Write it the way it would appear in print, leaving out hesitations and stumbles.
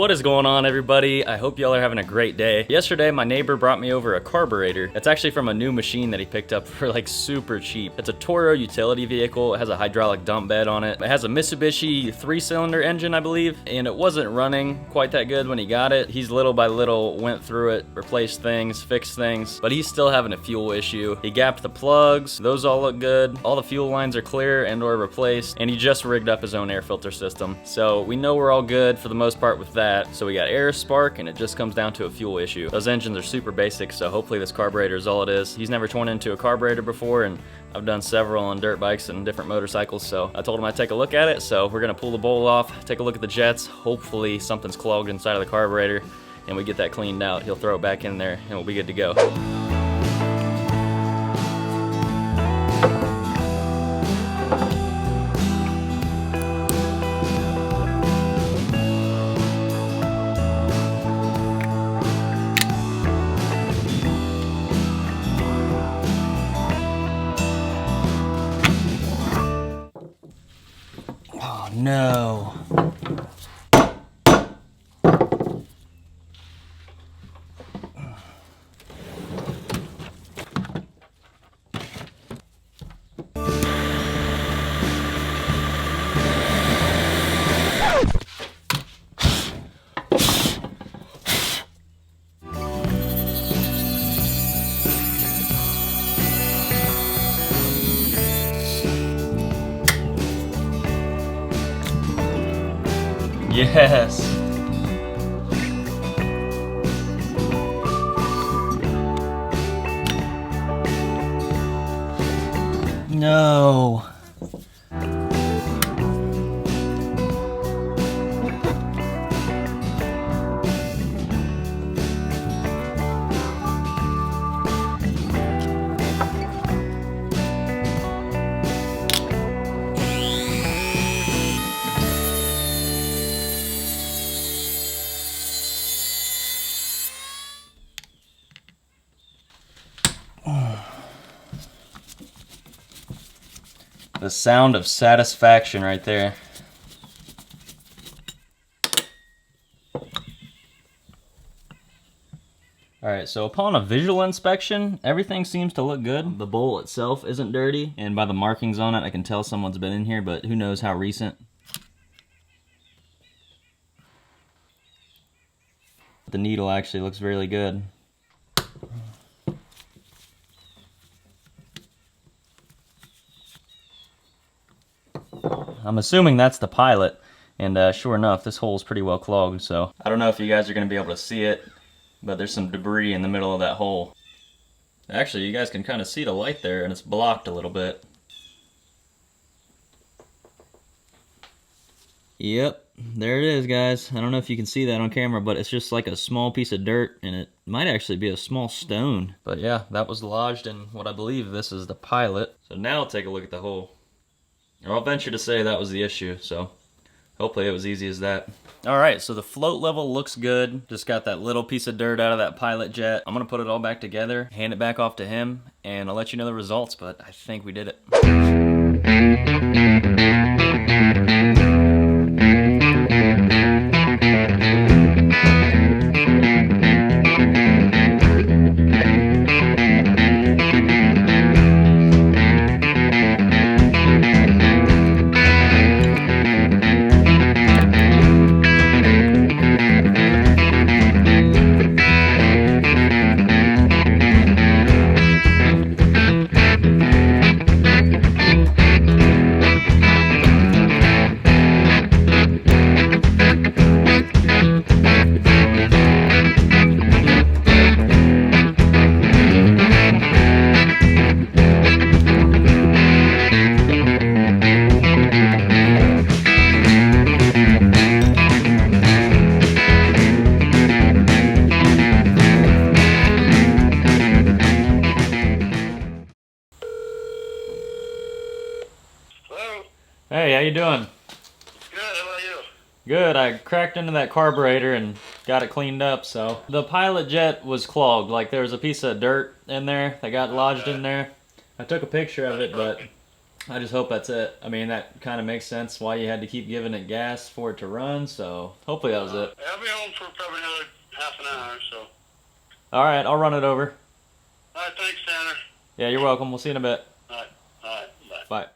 What is going on, everybody? I hope y'all are having a great day. Yesterday, my neighbor brought me over a carburetor. It's actually from a new machine that he picked up for like super cheap. It's a Toro utility vehicle. It has a hydraulic dump bed on it. It has a Mitsubishi 3-cylinder engine, I believe, and it wasn't running quite that good when he got it. He's little by little went through it, replaced things, fixed things, but he's still having a fuel issue. He gapped the plugs. Those all look good. All the fuel lines are clear and or replaced, and he just rigged up his own air filter system. So we know we're all good for the most part with that. So we got air, spark, and it just comes down to a fuel issue. Those engines are super basic, so hopefully this carburetor is all it is. He's never torn into a carburetor before, and I've done several on dirt bikes and different motorcycles, so I told him I'd take a look at it. So we're gonna pull the bowl off, take a look at the jets. Hopefully something's clogged inside of the carburetor and we get that cleaned out. He'll throw it back in there and we'll be good to go. Oh no. Yes. No. The sound of satisfaction right there. Alright, so upon a visual inspection, everything seems to look good. The bowl itself isn't dirty, and by the markings on it, I can tell someone's been in here, but who knows how recent. The needle actually looks really good. I'm assuming that's the pilot, and sure enough, this hole's pretty well clogged, so I don't know if you guys are going to be able to see it, but there's some debris in the middle of that hole. Actually, you guys can kind of see the light there, and it's blocked a little bit. Yep, there it is, guys. I don't know if you can see that on camera, but it's just like a small piece of dirt, and it might actually be a small stone. But yeah, that was lodged in what I believe this is the pilot. So now I'll take a look at the hole. Or I'll venture to say that was the issue, so hopefully it was easy as that. Alright, so the float level looks good. Just got that little piece of dirt out of that pilot jet. I'm going to put it all back together, hand it back off to him, and I'll let you know the results, but I think we did it. Hey, how you doing? Good, how about you? Good, I cracked into that carburetor and got it cleaned up, so. The pilot jet was clogged, like there was a piece of dirt in there that got lodged in there. I took a picture of it, but I just hope that's it. I mean, that kind of makes sense why you had to keep giving it gas for it to run, so hopefully that was it. I'll be home for probably another half an hour, so. All right, I'll run it over. All right, thanks, Tanner. Yeah, you're welcome. We'll see you in a bit. All right, bye. Bye.